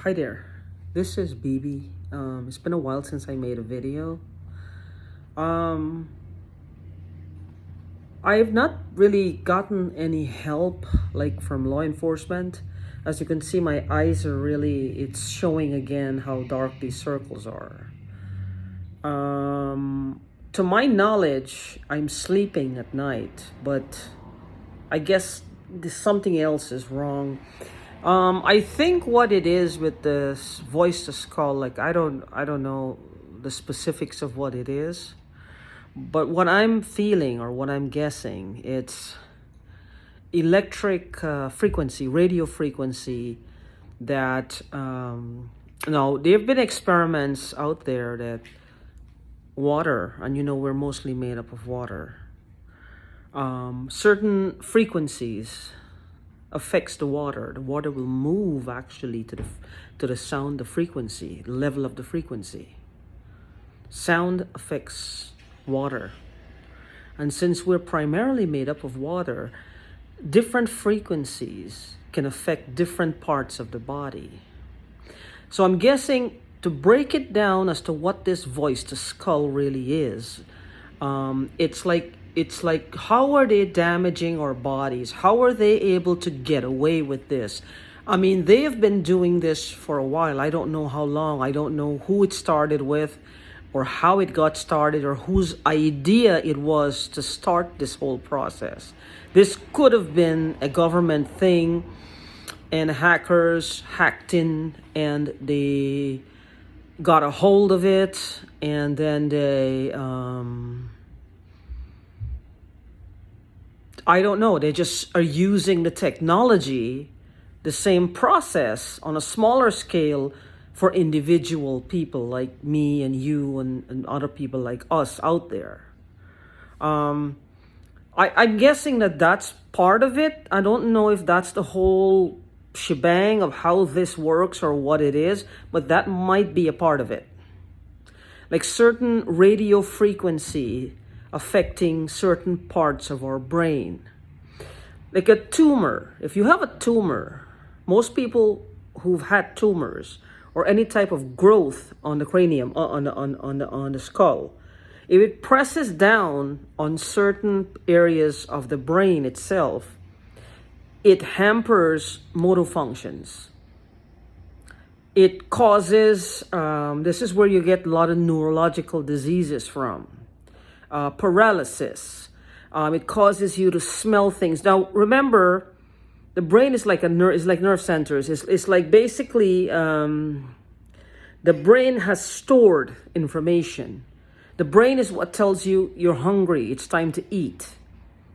Hi there, this is BB. It's been a while since I made a video. Um, I've not really gotten any help like from law enforcement. As you can see, my eyes are it's showing again how dark these circles are. To my knowledge, I'm sleeping at night, but I guess something else is wrong. I think what it is with this voice to skull, like I don't know the specifics of what it is, but what I'm feeling or what I'm guessing, it's electric frequency, radio frequency that no, there have been experiments out there that water, and we're mostly made up of water. Certain frequencies affects the water. The water will move actually to the sound, the frequency, the level of the frequency. Sound affects water. And since we're primarily made up of water, different frequencies can affect different parts of the body. So I'm guessing, to break it down as to what this voice to skull really is, it's like how are they damaging our bodies? How are they able to get away with this? I mean, they have been doing this for a while. I don't know how long. I don't know who it started with or how it got started or whose idea it was to start this whole process. This could have been a government thing, and hackers hacked in and they got a hold of it, and then they I don't know, they just are using the technology, the same process on a smaller scale for individual people like me and you and other people like us out there. I'm guessing that that's part of it. I don't know if that's the whole shebang of how this works or what it is, but that might be a part of it. Like certain radio frequency affecting certain parts of our brain. Like a tumor. If you have a tumor, most people who've had tumors or any type of growth on the cranium, on the skull, if it presses down on certain areas of the brain itself, it hampers motor functions. It causes, this is where you get a lot of neurological diseases from. Paralysis. It causes you to smell things. Now, remember, the brain is like nerve centers. It's like basically the brain has stored information. The brain is what tells you you're hungry. It's time to eat.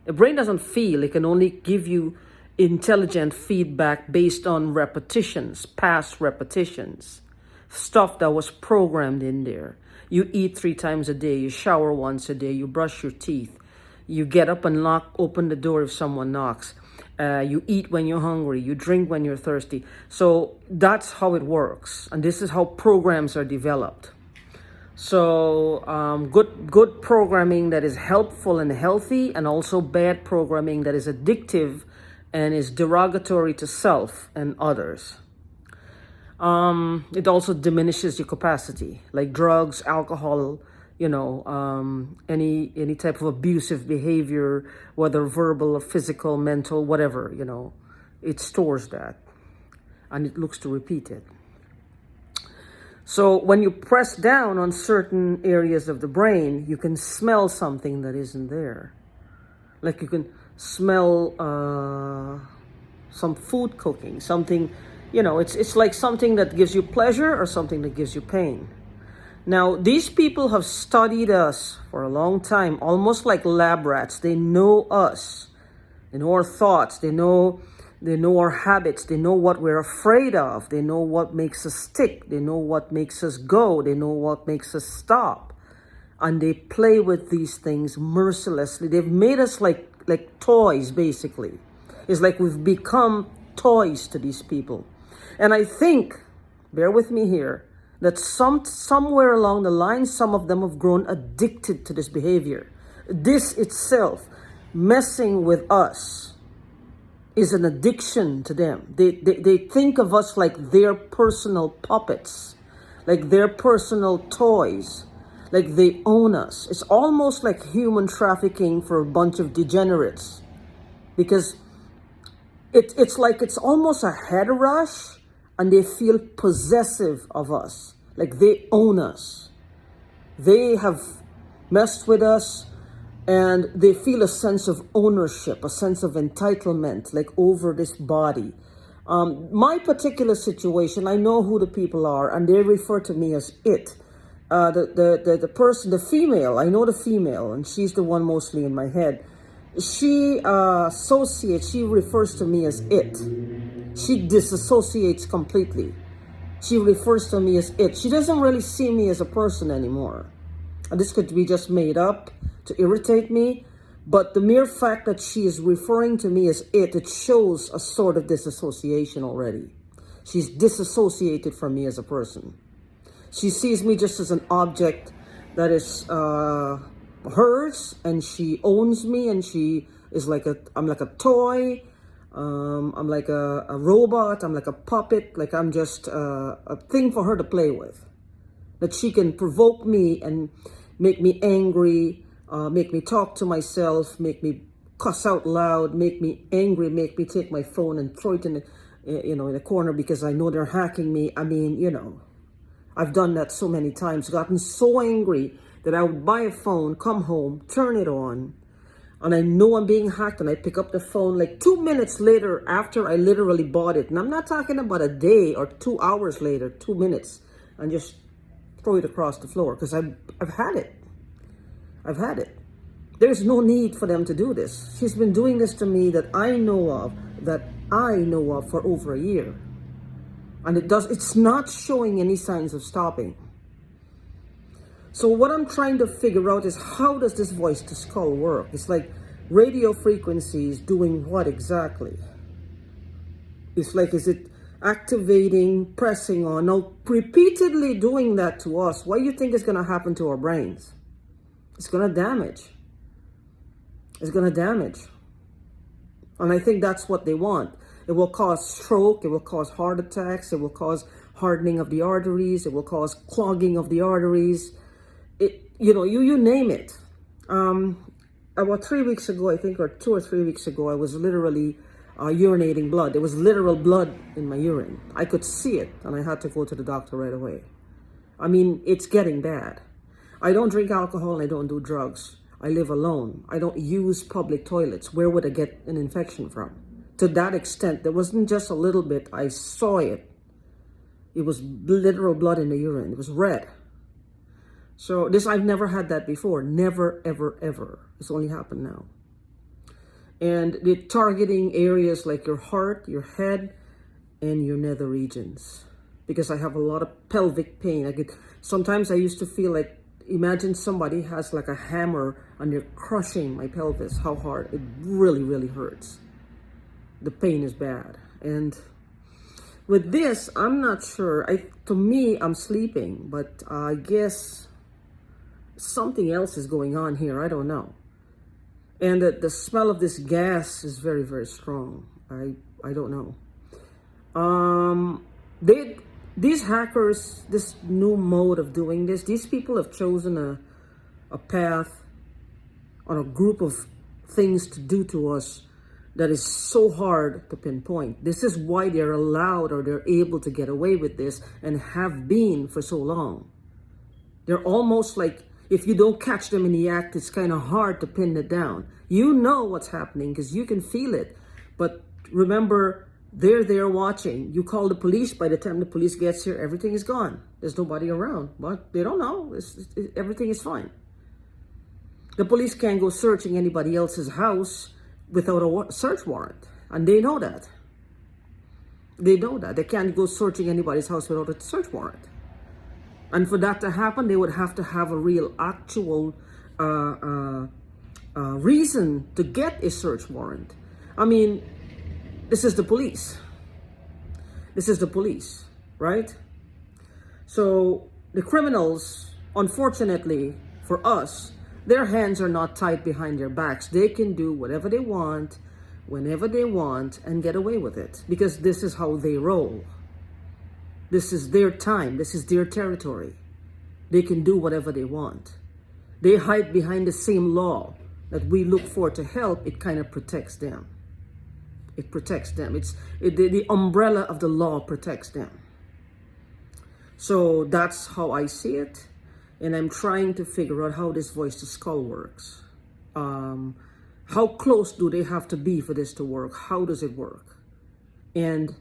The brain doesn't feel. It can only give you intelligent feedback based on repetitions, past repetitions, stuff that was programmed in there. You eat 3 times a day, you shower once a day, you brush your teeth, you get up and open the door if someone knocks, you eat when you're hungry, you drink when you're thirsty. So that's how it works, and this is how programs are developed. So good programming that is helpful and healthy, and also bad programming that is addictive and is derogatory to self and others. It also diminishes your capacity, like drugs, alcohol, any type of abusive behavior, whether verbal or physical, mental, whatever, it stores that and it looks to repeat it. So when you press down on certain areas of the brain, you can smell something that isn't there. Like you can smell some food cooking, something. It's like something that gives you pleasure or something that gives you pain. Now, these people have studied us for a long time, almost like lab rats. They know us. They know our thoughts. They know our habits. They know what we're afraid of. They know what makes us tick. They know what makes us go. They know what makes us stop. And they play with these things mercilessly. They've made us like toys, basically. It's like we've become toys to these people. And I think, bear with me here, that somewhere along the line, some of them have grown addicted to this behavior. This itself, messing with us, is an addiction to them. They think of us like their personal puppets, like their personal toys, like they own us. It's almost like human trafficking for a bunch of degenerates, because it's like it's almost a head rush, and they feel possessive of us, like they own us. They have messed with us, and they feel a sense of ownership, a sense of entitlement, like over this body. My particular situation, I know who the people are, and they refer to me as it. The person, the female, I know the female, and she's the one mostly in my head. She she refers to me as it. She disassociates completely. She refers to me as it. She doesn't really see me as a person anymore. And this could be just made up to irritate me, but the mere fact that she is referring to me as it shows a sort of disassociation already. She's disassociated from me as a person. She sees me just as an object that is hers, and she owns me, and she is I'm like a toy, I'm like a robot, I'm like a puppet, like I'm just a thing for her to play with. That she can provoke me and make me angry, make me talk to myself, make me cuss out loud, make me angry, make me take my phone and throw it in the corner because I know they're hacking me. I mean, I've done that so many times, gotten so angry that I would buy a phone, come home, turn it on, and I know I'm being hacked, and I pick up the phone like 2 minutes later after I literally bought it. And I'm not talking about a day or 2 hours later, 2 minutes, and just throw it across the floor, because I've had it. I've had it. There's no need for them to do this. She's been doing this to me that I know of for over a year. And it's not showing any signs of stopping. So what I'm trying to figure out is, how does this voice to skull work? It's like radio frequencies doing what exactly? It's like, is it activating, pressing on? Now, repeatedly doing that to us, what do you think is going to happen to our brains? It's going to damage. It's going to damage. And I think that's what they want. It will cause stroke. It will cause heart attacks. It will cause hardening of the arteries. It will cause clogging of the arteries. You name it. About 3 weeks ago, I think, or 2 or 3 weeks ago, I was literally urinating blood. There was literal blood in my urine. I could see it, and I had to go to the doctor right away. I mean, it's getting bad. I don't drink alcohol, and I don't do drugs. I live alone. I don't use public toilets. Where would I get an infection from? To that extent, there wasn't just a little bit. I saw it. It was literal blood in the urine. It was red. So I've never had that before. Never, ever, ever. It's only happened now. And they're targeting areas like your heart, your head, and your nether regions. Because I have a lot of pelvic pain. Sometimes I used to feel like, imagine somebody has like a hammer and they're crushing my pelvis. How hard. It really, really hurts. The pain is bad. And with this, I'm not sure. To me, I'm sleeping. But I guess something else is going on here. I don't know. And the smell of this gas is very, very strong. I don't know. These hackers, this new mode of doing this, these people have chosen a path on a group of things to do to us that is so hard to pinpoint. This is why they're allowed, or they're able to get away with this, and have been for so long. They're almost like, if you don't catch them in the act, it's kind of hard to pin it down. You know what's happening because you can feel it. But remember, they're there watching. You call the police. By the time the police gets here, everything is gone. There's nobody around. But they don't know. Everything is fine. The police can't go searching anybody else's house without a search warrant. And they know that. They know that. They can't go searching anybody's house without a search warrant. And for that to happen, they would have to have a real actual reason to get a search warrant. I mean, this is the police. This is the police, right? So the criminals, unfortunately for us, their hands are not tied behind their backs. They can do whatever they want, whenever they want and get away with it, because this is how they roll. This is their time. This is their territory. They can do whatever they want. They hide behind the same law that we look for to help. It kind of protects them. It protects them. The umbrella of the law protects them. So that's how I see it. And I'm trying to figure out how this voice to skull works. How close do they have to be for this to work? How does it work? And,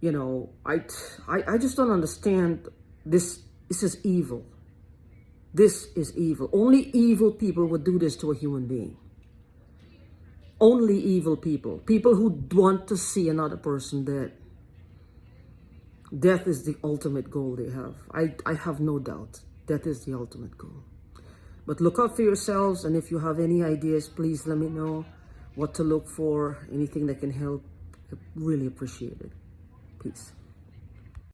you know, I just don't understand this. This is evil. This is evil. Only evil people would do this to a human being. Only evil people. People who want to see another person dead. Death is the ultimate goal they have. I have no doubt. Death is the ultimate goal. But look out for yourselves, and if you have any ideas, please let me know what to look for, anything that can help. I really appreciate it. Peace.